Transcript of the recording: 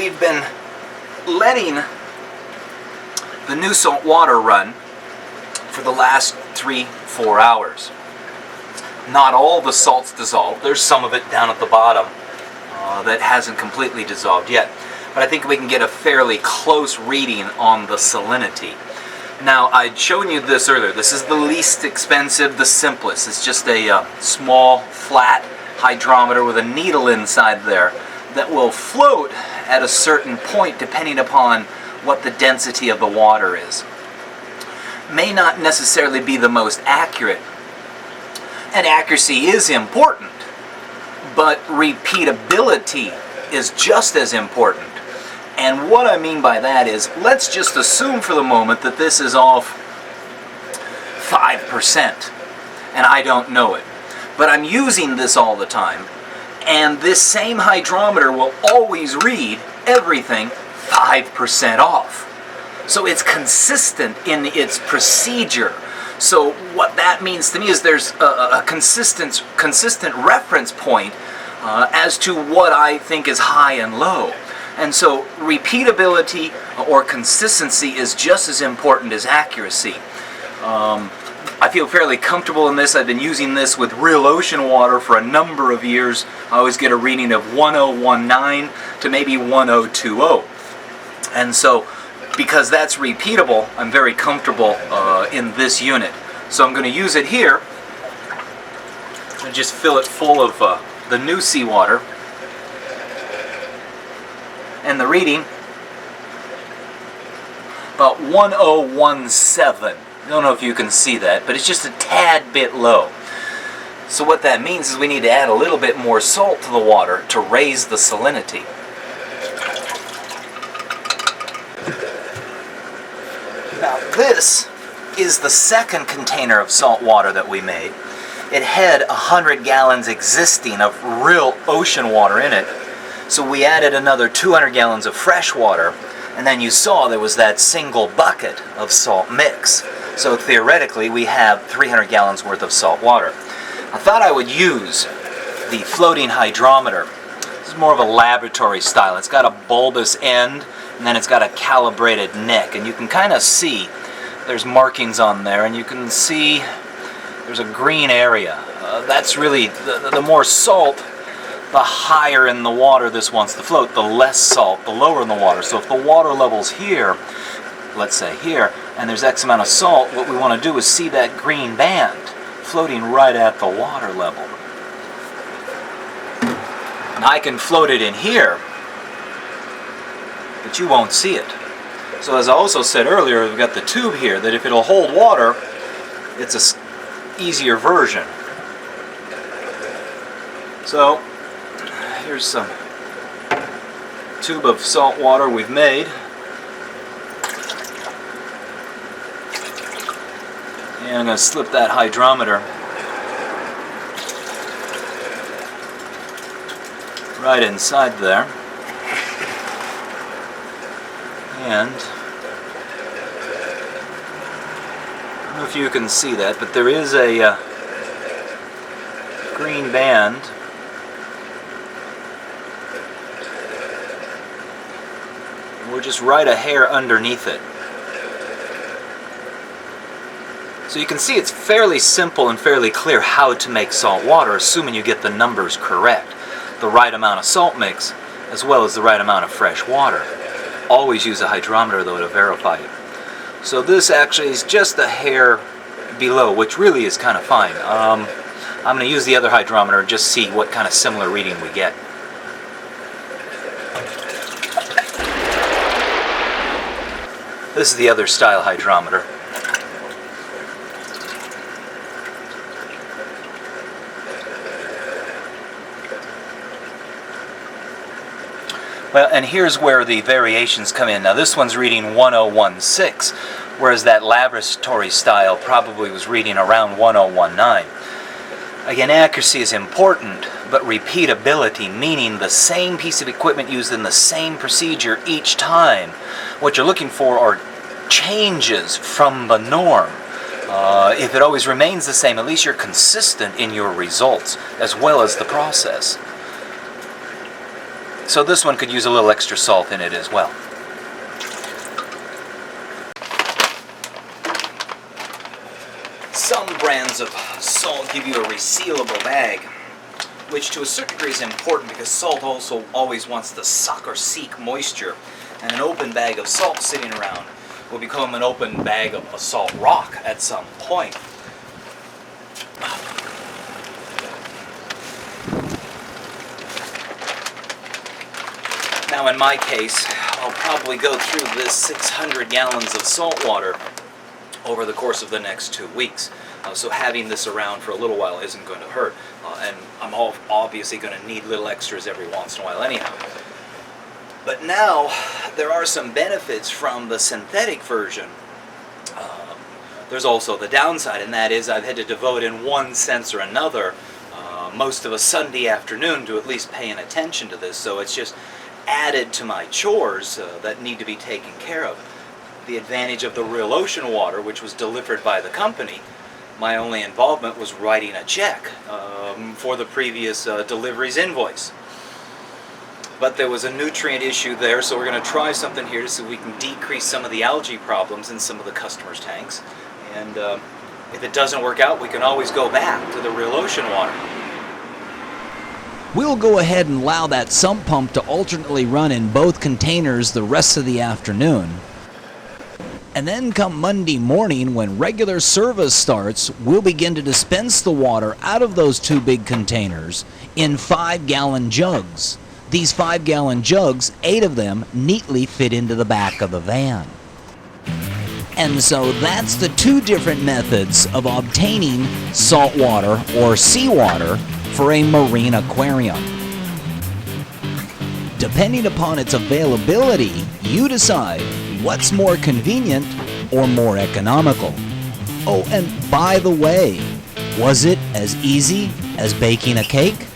we've been letting the new salt water run for the last 3-4 hours. Not all the salt's dissolved. There's some of it down at the bottom that hasn't completely dissolved yet. But I think we can get a fairly close reading on the salinity. Now, I'd shown you this earlier. This is the least expensive, the simplest. It's just a small, flat hydrometer with a needle inside there that will float at a certain point depending upon what the density of the water is. May not necessarily be the most accurate, and accuracy is important, but repeatability is just as important. And what I mean by that is, let's just assume for the moment that this is off 5%, and I don't know it. But I'm using this all the time, and this same hydrometer will always read everything 5% off. So it's consistent in its procedure. So what that means to me is there's a consistent reference point as to what I think is high and low. And so repeatability or consistency is just as important as accuracy. I feel fairly comfortable in this. I've been using this with real ocean water for a number of years. I always get a reading of 1019 to maybe 1020. And so because that's repeatable, I'm very comfortable in this unit. So I'm going to use it here and just fill it full of the new seawater. And the reading, about 1017. I don't know if you can see that, but it's just a tad bit low. So what that means is we need to add a little bit more salt to the water to raise the salinity. Now this is the second container of salt water that we made. It had 100 gallons existing of real ocean water in it. So we added another 200 gallons of fresh water, and then you saw there was that single bucket of salt mix. So theoretically we have 300 gallons worth of salt water. I thought I would use the floating hydrometer. This is more of a laboratory style. It's got a bulbous end, and then it's got a calibrated neck, and you can kind of see there's markings on there, and you can see there's a green area. That's really the more salt, the higher in the water this wants to float. The less salt, the lower in the water. So if the water level's here, let's say here, and there's X amount of salt, what we want to do is see that green band floating right at the water level. And I can float it in here, but you won't see it. So as I also said earlier, we've got the tube here that if it'll hold water, it's a easier version. So here's some tube of salt water we've made. And I'm going to slip that hydrometer right inside there. And I don't know if you can see that, but there is a green band. We're just right a hair underneath it. So you can see it's fairly simple and fairly clear how to make salt water, assuming you get the numbers correct. The right amount of salt mix, as well as the right amount of fresh water. Always use a hydrometer though to verify it. So this actually is just a hair below, which really is kind of fine. I'm going to use the other hydrometer and just see what kind of similar reading we get. This is the other style hydrometer. Well, and here's where the variations come in. Now this one's reading 1016, whereas that laboratory style probably was reading around 1019. Again, accuracy is important, but repeatability, meaning the same piece of equipment used in the same procedure each time. What you're looking for are changes from the norm. If it always remains the same, at least you're consistent in your results, as well as the process. So this one could use a little extra salt in it as well. Some brands of salt give you a resealable bag, which to a certain degree is important because salt also always wants to suck or seek moisture, and an open bag of salt sitting around will become an open bag of a salt rock at some point. Now in my case, I'll probably go through this 600 gallons of salt water over the course of the next 2 weeks. So having this around for a little while isn't going to hurt. And I'm obviously going to need little extras every once in a while anyhow. But now, there are some benefits from the synthetic version. There's also the downside, and that is I've had to devote in one sense or another most of a Sunday afternoon to at least paying attention to this. So it's just added to my chores that need to be taken care of. The advantage of the real ocean water, which was delivered by the company, my only involvement was writing a check for the previous delivery's invoice. But there was a nutrient issue there, so we're going to try something here to see if we can decrease some of the algae problems in some of the customers' tanks. And if it doesn't work out, we can always go back to the real ocean water. We'll go ahead and allow that sump pump to alternately run in both containers the rest of the afternoon. And then come Monday morning, when regular service starts, we'll begin to dispense the water out of those 2 big containers in 5-gallon jugs. These 5-gallon jugs, 8 of them, neatly fit into the back of the van. And so that's the 2 different methods of obtaining salt water or seawater for a marine aquarium. Depending upon its availability, you decide what's more convenient or more economical. Oh, and by the way, was it as easy as baking a cake?